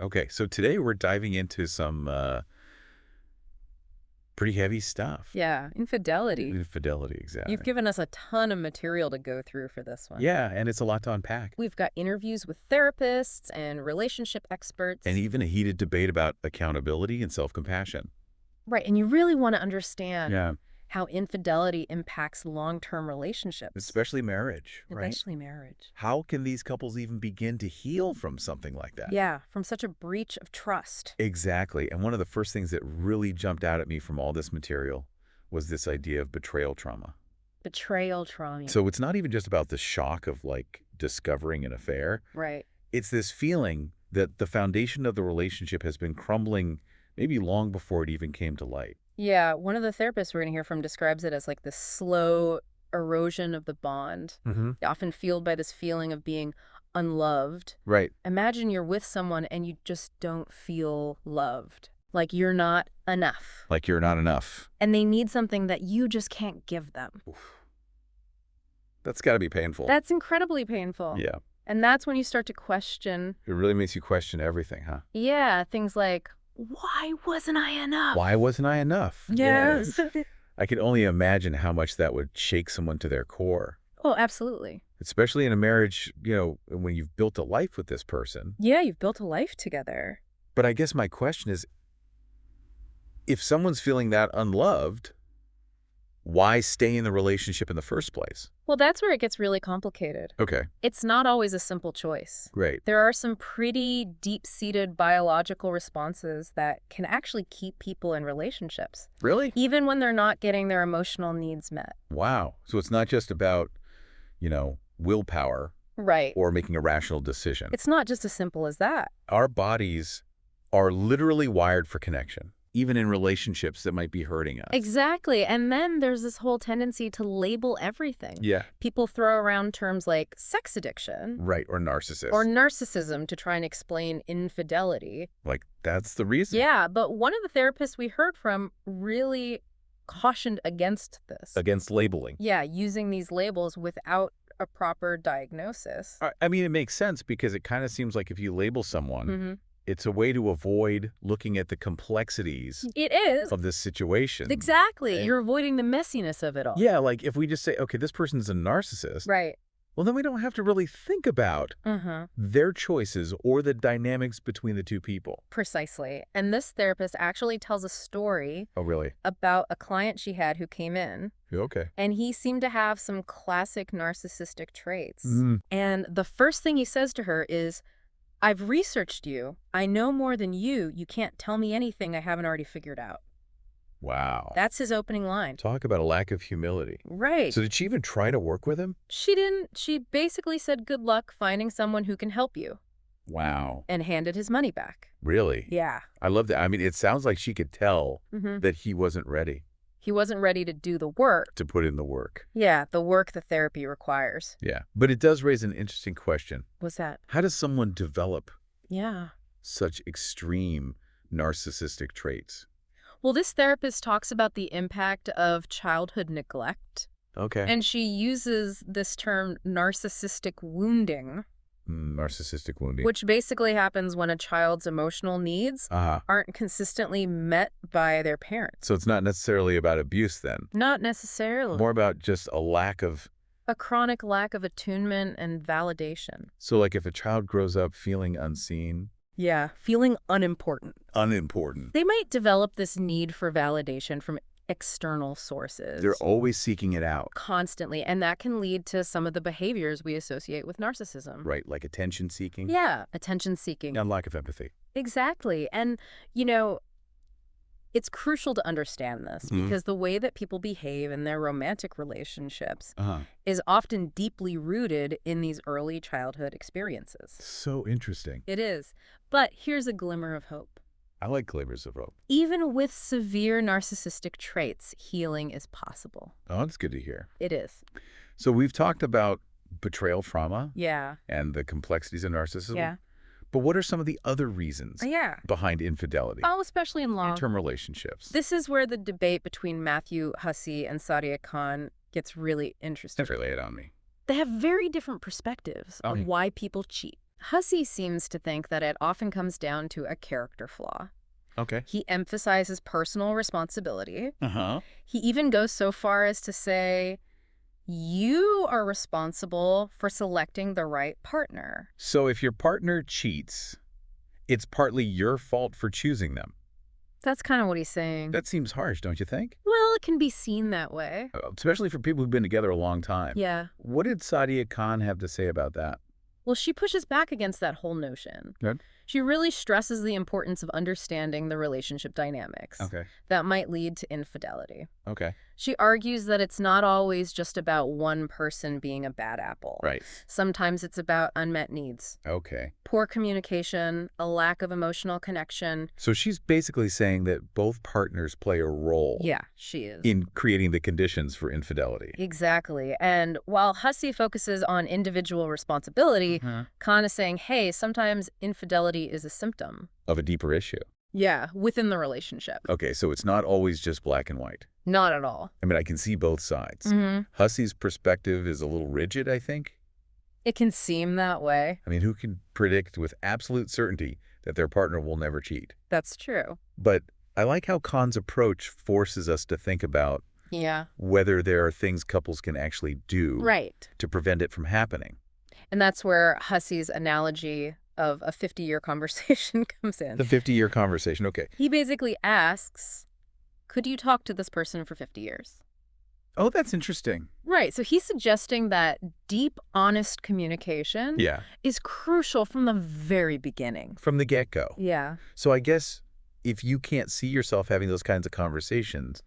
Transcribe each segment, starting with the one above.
Okay, so today we're diving into some pretty heavy stuff. Yeah, infidelity. Infidelity, You've exactly. given us a ton of material to go through for this one. Yeah, and it's a lot to unpack. We've got interviews with therapists and relationship And experts. even a heated debate about accountability and self-compassion. Right, and you really want to understand Yeah, how infidelity impacts long-term relationships, especially marriage, right? especially marriage. How can these couples even begin to heal from something like that? Yeah, from such a breach of trust. Exactly. And one of the first things that really jumped out at me from all this material was this idea of betrayal trauma. Betrayal trauma. So it's not even just about the shock of like discovering an affair. Right. It's this feeling that the foundation of the relationship has been crumbling maybe long before it even came to light. Yeah, one of the therapists we're going to hear from describes it as like the slow erosion of the bond, Mm-hmm. often fueled by this feeling of being unloved. Right. Imagine you're with someone and you just don't feel loved. Like you're not enough. Like you're not enough. And they need something that you just can't give them. That's got to be painful. That's incredibly painful. Yeah. And that's when you start to question, It really makes you question everything, huh? yeah, things like, why wasn't I enough? Why wasn't I enough? Yes. I can only imagine how much that would shake someone to their core, Oh, absolutely. especially in a marriage, when you've built a life with this person. Yeah, you've built a life together. But I guess my question is, if someone's feeling that unloved, why stay in the relationship in the first place? Well, that's where it gets really complicated. Okay, It's not always a simple choice. great. There are some pretty deep-seated biological responses that can actually keep people in relationships, Really? even when they're not getting their emotional needs met. Wow. So it's not just about, willpower Right. or making a rational decision. It's not just as simple as that. Our bodies are literally wired for connection, even in relationships that might be hurting us. Exactly. And then there's this whole tendency to label everything. Yeah. People throw around terms like sex addiction Right, or narcissist. or narcissism to try and explain infidelity. like, that's the reason. Yeah, but one of the therapists we heard from really cautioned against this. Against labeling. Yeah, using these labels without a proper diagnosis. I mean, it makes sense because it kind of seems like if you label someone, Mm-hmm. it's a way to avoid looking at the complexities It is. of this situation. Exactly. And- You're avoiding the messiness of it all. Yeah, like if we just say, okay, this person's a narcissist, Right. well, then we don't have to really think about Mm-hmm. their choices or the dynamics between the two people. Precisely. And this therapist actually tells a story Oh, really? about a client she had who came in, Okay. and he seemed to have some classic narcissistic traits. Mm. And the first thing he says to her is, I've researched you. I know more than you. You can't tell me anything I haven't already figured out. Wow. That's his opening line. Talk about a lack of humility. Right. So did she even try to work with him? She didn't. She basically said, good luck finding someone who can help you, Wow. and handed his money back. Really? Yeah. I love that. I mean, it sounds like she could tell Mm-hmm. that he wasn't ready He wasn't ready to do the work. to put in the work. Yeah, the work the therapy requires. Yeah. But it does raise an interesting question. What's that? How does someone develop Yeah. such extreme narcissistic traits? Well, this therapist talks about the impact of childhood neglect, Okay. and she uses this term narcissistic wounding, Narcissistic wounding. which basically happens when a child's emotional needs Uh-huh. aren't consistently met by their parents. So it's not necessarily about abuse then. Not necessarily. More about just a lack of... A chronic lack of attunement and validation. So like if a child grows up feeling unseen, Yeah, feeling unimportant. unimportant, They might develop this need for validation from external sources. they're always seeking it out. Constantly, and that can lead to some of the behaviors we associate with narcissism. Right, like attention seeking Yeah, attention seeking. and lack of empathy. Exactly. And, it's crucial to understand this Mhm. because the way that people behave in their romantic relationships Uh-huh. is often deeply rooted in these early childhood experiences. So interesting. It is. But here's a glimmer of hope. I like glimmers of hope. Even with severe narcissistic traits, healing is possible. Oh, that's good to hear. It is. So we've talked about betrayal trauma Yeah. and the complexities of narcissism. Yeah. But what are some of the other reasons Yeah. behind infidelity Oh, especially in long. term relationships? This is where the debate between Matthew Hussey and Sadia Khan gets really interesting. Lay it on me. They have very different perspectives Okay. on why people cheat. Hussey seems to think that it often comes down to a character flaw. Okay. He emphasizes personal responsibility. Uh-huh. He even goes so far as to say, you are responsible for selecting the right partner. So if your partner cheats, it's partly your fault for choosing them. That's kind of what he's saying. That seems harsh, don't you think? Well, it can be seen that way. Especially for people who've been together a long time. Yeah. What did Sadia Khan have to say about that? Well, she pushes back against that whole notion. Good. She really stresses the importance of understanding the relationship dynamics Okay. that might lead to infidelity. Okay. She argues that it's not always just about one person being a bad apple. Right. Sometimes it's about unmet needs, Okay. poor communication, a lack of emotional connection. So she's basically saying that both partners play a role Yeah, she is. in creating the conditions for infidelity. Exactly. And while Hussey focuses on individual responsibility, Khan is saying, hey, sometimes infidelity is a symptom. Of a deeper issue. Yeah, within the relationship. Okay, so it's not always just black and white. Not at all. I mean, I can see both sides. Hussey's perspective is a little rigid, I think. It can seem that way. I mean, who can predict with absolute certainty that their partner will never cheat? That's true. But I like how Khan's approach forces us to think about Yeah. whether there are things couples can actually do Right. to prevent it from happening. And that's where Hussey's analogy of a 50-year conversation comes in. The 50-year conversation, okay. He basically asks, could you talk to this person for 50 years? Oh, that's interesting. Right. So he's suggesting that deep, honest communication Yeah, is crucial from the very beginning. from the get-go. Yeah. So I guess if you can't see yourself having those kinds of conversations,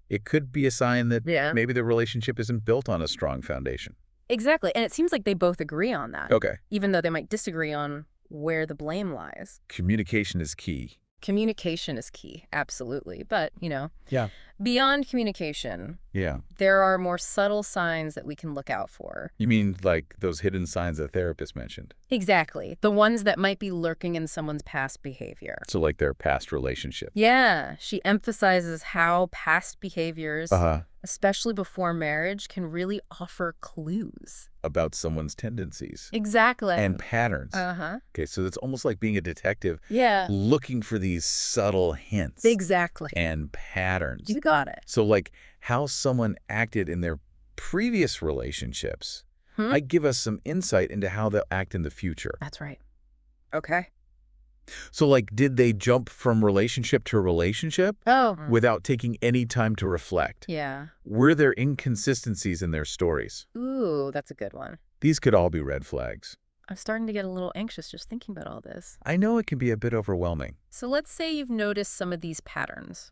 it could be a sign that Yeah. maybe the relationship isn't built on a strong foundation. Exactly. And it seems like they both agree on that, Okay. even though they might disagree on where the blame lies. Communication is key. Communication is key, absolutely. But, Yeah. beyond communication, Yeah. there are more subtle signs that we can look out for. You mean like those hidden signs the therapist mentioned? Exactly. The ones that might be lurking in someone's past behavior. So like their past relationship. Yeah. She emphasizes how past behaviors, Uh-huh. especially before marriage, can really offer clues. About someone's tendencies. Exactly. And patterns. Uh-huh. Okay, so it's almost like being a detective Yeah. looking for these subtle hints Exactly. and patterns. You got it. So like how someone acted in their previous relationships might give us some insight into how they'll act in the future. That's right. Okay. So like, did they jump from relationship to relationship Oh. without taking any time to reflect? Yeah. Were there inconsistencies in their stories? Ooh, that's a good one. These could all be red flags. I'm starting to get a little anxious just thinking about all this. I know it can be a bit overwhelming. So let's say you've noticed some of these patterns.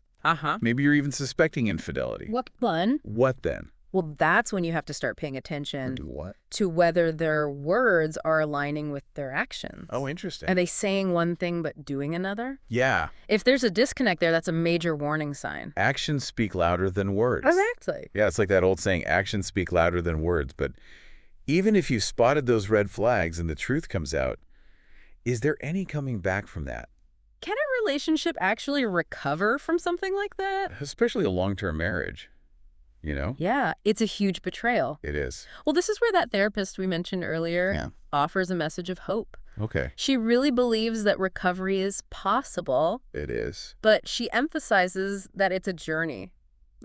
Maybe you're even suspecting infidelity. What fun? What then? Well, that's when you have to start paying attention Do what? to whether their words are aligning with their actions. Oh, interesting. Are they saying one thing but doing another? Yeah. If there's a disconnect there, that's a major warning sign. Actions speak louder than words. Exactly. Yeah, it's like that old saying, actions speak louder than words. But even if you spotted those red flags and the truth comes out, is there any coming back from that? Can a relationship actually recover from something like that? Especially a long-term marriage, you know? Yeah, it's a huge betrayal. It is. Well, this is where that therapist we mentioned earlier Yeah. offers a message of hope. Okay. She really believes that recovery is possible, It is. but she emphasizes that it's a journey.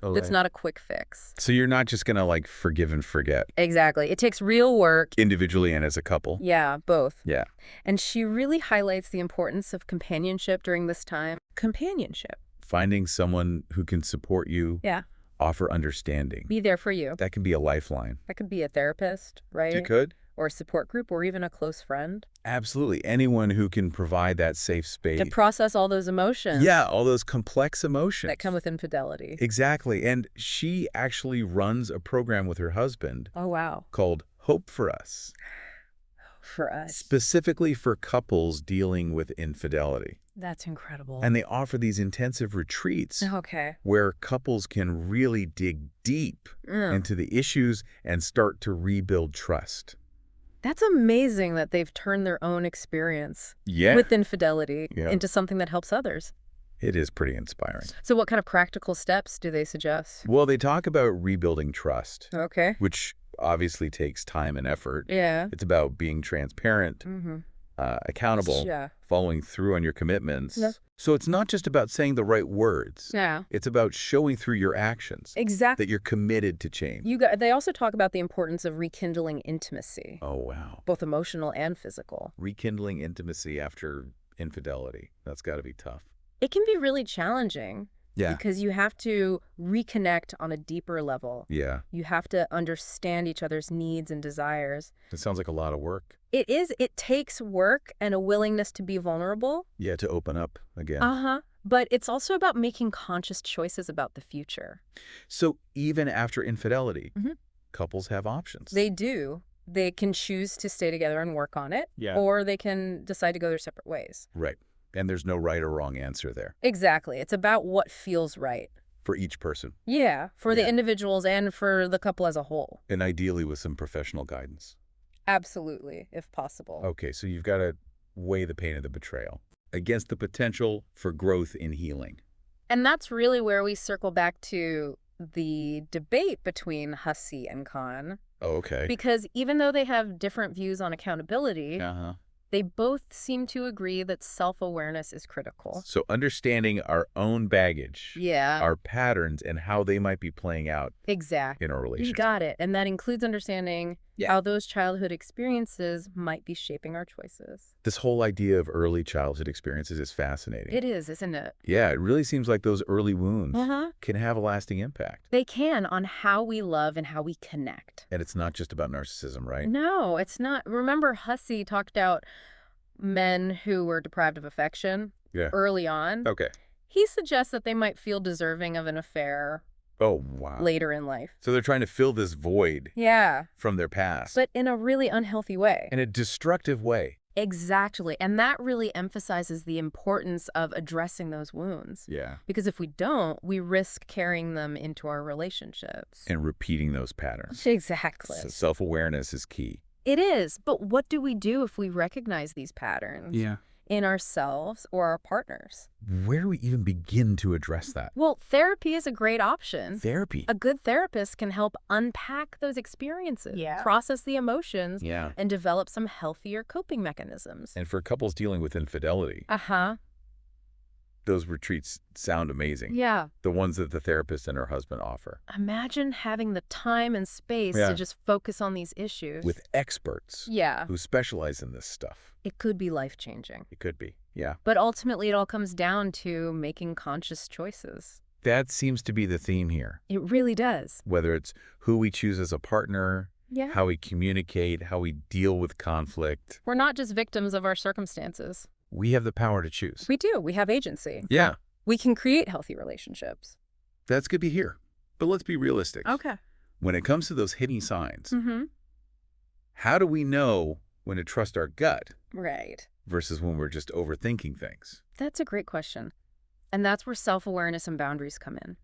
Okay. It's not a quick fix. So you're not just going to like forgive and forget Exactly. It takes real work. individually and as a couple. Yeah, both. Yeah. And she really highlights the importance of companionship during this time. Companionship. Finding someone who can support you, Yeah. offer understanding. Be there for you. That can be a lifeline. That could be a therapist, right? You could? Or a support group, or even a close friend. Absolutely. Anyone who can provide that safe space. To process all those emotions. Yeah, all those complex emotions. That come with infidelity. Exactly. And she actually runs a program with her husband Oh, wow. called Hope for Us, For us. specifically for couples dealing with infidelity. That's incredible. And they offer these intensive retreats Okay. where couples can really dig deep into the issues and start to rebuild trust. That's amazing that they've turned their own experience Yeah, with infidelity Yeah. into something that helps others. it is pretty inspiring. So what kind of practical steps do they suggest? Well, they talk about rebuilding trust, Okay. which obviously takes time and effort. Yeah. It's about being transparent, accountable, Yeah. following through on your commitments. Yeah. So it's not just about saying the right words. Yeah. It's about showing through your actions Exactly. that you're committed to change. They also talk about the importance of rekindling intimacy, Oh, wow. both emotional and physical. Rekindling intimacy after infidelity. That's got to be tough. It can be really challenging Yeah. because you have to reconnect on a deeper level. Yeah. You have to understand each other's needs and desires. It sounds like a lot of work. It takes work and a willingness to be vulnerable. Yeah, to open up again. Uh-huh. But it's also about making conscious choices about the future. So even after infidelity, Mhm. couples have options. They do. They can choose to stay together and work on it, Yeah. or they can decide to go their separate ways. Right. And there's no right or wrong answer there Exactly. It's about what feels right. for each person, Yeah, for the Yeah. individuals and for the couple as a whole. and ideally with some professional guidance. Absolutely, if possible. Okay, so you've got to weigh the pain of the betrayal against the potential for growth in healing. And that's really where we circle back to the debate between Hussey and Khan. Oh, okay. Because even though they have different views on accountability, Uh-huh. they both seem to agree that self-awareness is critical. So understanding our own baggage, Yeah, our patterns, and how they might be playing out exactly. in our You relationship. got it. And that includes understanding Yeah. how those childhood experiences might be shaping our choices. This whole idea of early childhood experiences is fascinating. It is, isn't it? Yeah, it really seems like those early wounds Uh-huh. can have a lasting impact. They can on how we love and how we connect. And it's not just about narcissism, right? No, it's not. Remember, Hussey talked about men who were deprived of affection Yeah. early on. Okay. He suggests that they might feel deserving of an affair Oh, wow. later in life. So they're trying to fill this void Yeah, from their past but in a really unhealthy way. in a destructive way. Exactly. And that really emphasizes the importance of addressing those wounds. Yeah. Because if we don't, we risk carrying them into our relationships. And repeating those patterns. Exactly. So self-awareness is key. It is. But what do we do if we recognize these patterns in ourselves or our partners? Where do we even begin to address that? Well, therapy is a great option. Therapy. A good therapist can help unpack those experiences, Yeah. process the emotions, Yeah. and develop some healthier coping mechanisms. And for couples dealing with infidelity, Uh-huh. those retreats sound amazing. Yeah. The ones that the therapist and her husband offer. Imagine having the time and space Yeah. to just focus on these issues. With experts Yeah. who specialize in this stuff. It could be life-changing. It could be. Yeah. But ultimately, it all comes down to making conscious choices. That seems to be the theme here. It really does. Whether it's who we choose as a partner, Yeah. how we communicate, how we deal with conflict. We're not just victims of our circumstances. We have the power to choose. We do. We have agency. Yeah. We can create healthy relationships. That's good to hear. But let's be realistic. Okay. When it comes to those hidden signs, Mm-hmm. how do we know when to trust our gut Right. versus when we're just overthinking things? That's a great question. And that's where self-awareness and boundaries come in.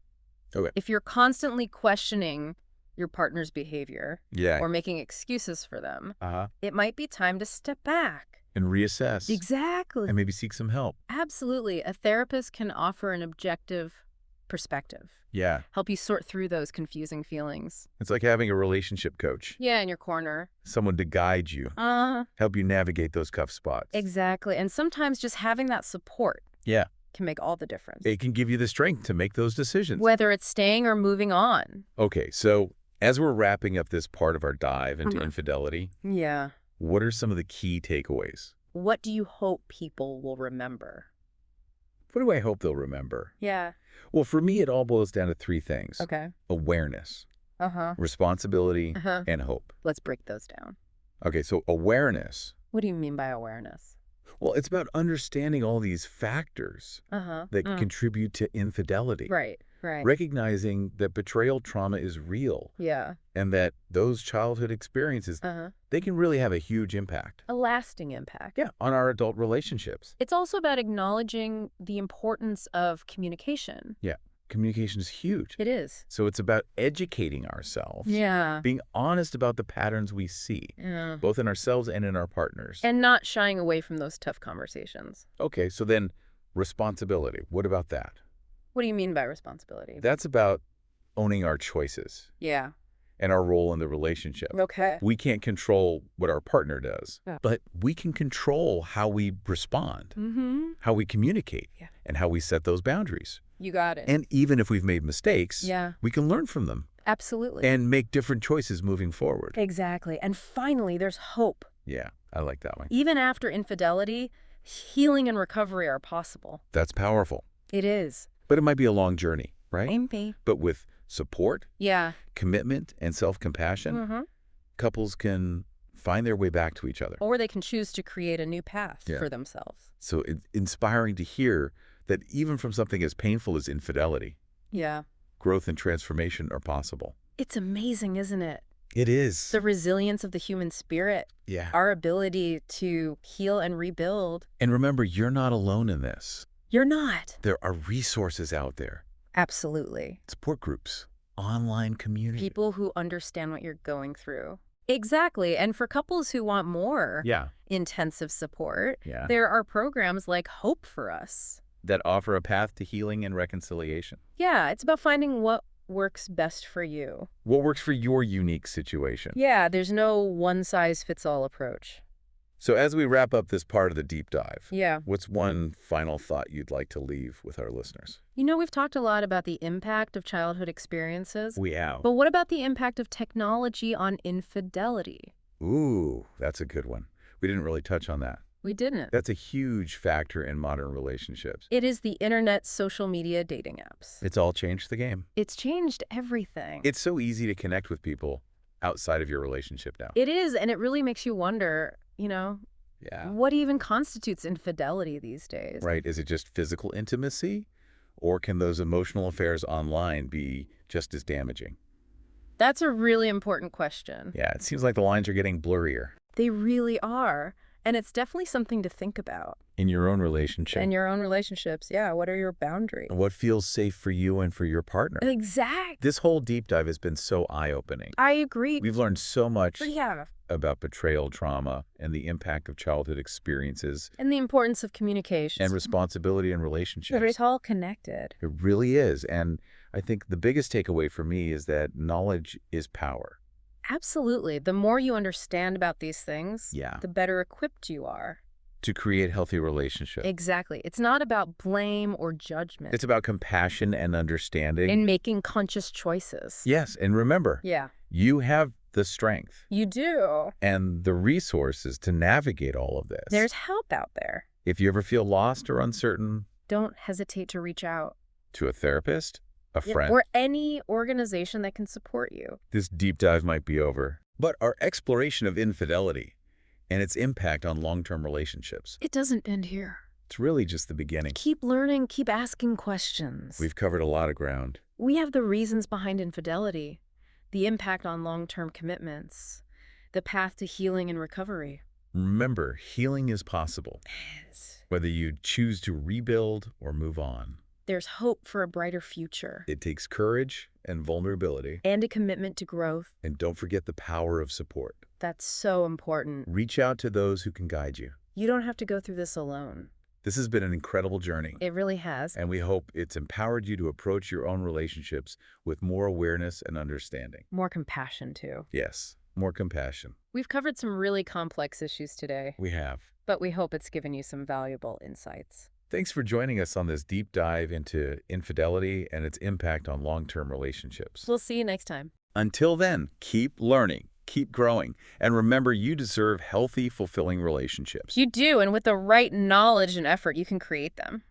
Okay. If you're constantly questioning your partner's behavior Yeah. or making excuses for them, Uh-huh. it might be time to step back. And reassess. Exactly. And maybe seek some help. Absolutely. A therapist can offer an objective perspective, Yeah. help you sort through those confusing feelings. It's like having a relationship coach. Yeah, in your corner. Someone to guide you, help you navigate those tough spots. Exactly. And sometimes just having that support Yeah. can make all the difference. It can give you the strength to make those decisions. Whether it's staying or moving on. Okay, so as we're wrapping up this part of our dive into Mhm. infidelity, Yeah. what are some of the key takeaways? What do you hope people will remember? What do I hope they'll remember? Yeah. Well, for me, it all boils down to three things. Okay. Awareness, Uh-huh. responsibility, Uh-huh. and hope. Let's break those down. Okay, so awareness. What do you mean by awareness? Well, it's about understanding all these factors Uh-huh. that contribute to infidelity. Right. Right. Recognizing that betrayal trauma is real Yeah. and that those childhood experiences, Uh-huh. they can really have a huge impact. A lasting impact. Yeah, on our adult relationships. It's also about acknowledging the importance of communication. Communication is huge. It is. So it's about educating ourselves, Yeah. being honest about the patterns we see, Yeah. both in ourselves and in our partners. And not shying away from those tough conversations. Okay, so then responsibility. What about that? What do you mean by responsibility? That's about owning our choices. Yeah. and our role in the relationship. Okay. We can't control what our partner does, Yeah. but we can control how we respond, Mm-hmm. how we communicate, Yeah. and how we set those boundaries. You got it. And even if we've made mistakes, Yeah. we can learn from them Absolutely. and make different choices moving forward. Exactly. And finally, there's hope. Yeah, I like that one. Even after infidelity, healing and recovery are possible. That's powerful. It is. But it might be a long journey, right? Maybe. But with support, Yeah. commitment, and self-compassion, Mm-hmm. couples can find their way back to each other. Or they can choose to create a new path Yeah. for themselves. So it's inspiring to hear that even from something as painful as infidelity, Yeah. growth and transformation are possible. It's amazing, isn't it? It is. The resilience of the human spirit, Yeah. our ability to heal and rebuild. And remember, you're not alone in this. You're not. There are resources out there, Absolutely. support groups, online community. People who understand what you're going through. Exactly. And for couples who want more Yeah. intensive support, Yeah. there are programs like Hope for Us. That offer a path to healing and reconciliation. Yeah, it's about finding what works best for you. What works for your unique situation? Yeah, there's no one-size-fits-all approach. So as we wrap up this part of the deep dive, Yeah. what's one final thought you'd like to leave with our listeners? You know, we've talked a lot about the impact of childhood experiences. We have. But what about the impact of technology on infidelity? Ooh, that's a good one. We didn't really touch on that. We didn't. That's a huge factor in modern relationships. It is the internet, social media, dating apps. It's all changed the game. It's changed everything. It's so easy to connect with people outside of your relationship now. It is, and it really makes you wonder, Yeah. what even constitutes infidelity these days? Right. Is it just physical intimacy? Or can those emotional affairs online be just as damaging? That's a really important question. Yeah, it seems like the lines are getting blurrier. They really are. And it's definitely something to think about. In your own relationship. In your own relationships, yeah. What are your boundaries? What feels safe for you and for your partner? Exactly. This whole deep dive has been so eye-opening. I agree. We've learned so much Yeah. about betrayal trauma and the impact of childhood experiences And the importance of communication. and responsibility in relationships. It's all connected. It really is. And I think the biggest takeaway for me is that knowledge is power. Absolutely. The more you understand about these things, Yeah. the better equipped you are. To create healthy relationships. Exactly. It's not about blame or judgment. It's about compassion and understanding. in making conscious choices. Yes, and remember, Yeah. you have the strength You do. and the resources to navigate all of this. There's help out there. If you ever feel lost or uncertain, Don't hesitate to reach out. to a therapist, a friend, Or any organization that can support you. this deep dive might be over. But our exploration of infidelity and its impact on long-term relationships, It doesn't end here. it's really just the beginning. Keep learning, keep asking questions. We've covered a lot of ground. We have the reasons behind infidelity, the impact on long-term commitments, the path to healing and recovery. Remember, healing is possible, whether you choose to rebuild or move on. There's hope for a brighter future. It takes courage and vulnerability. And a commitment to growth. And don't forget the power of support. That's so important. Reach out to those who can guide you. You don't have to go through this alone. This has been an incredible journey, It really has. and we hope it's empowered you to approach your own relationships with more awareness and understanding. More compassion, too. Yes, more compassion. We've covered some really complex issues today, We have. but we hope it's given you some valuable insights. Thanks for joining us on this deep dive into infidelity and its impact on long-term relationships. We'll see you next time. Until then, keep learning, keep growing, and remember you deserve healthy, fulfilling relationships. You do, and with the right knowledge and effort, you can create them.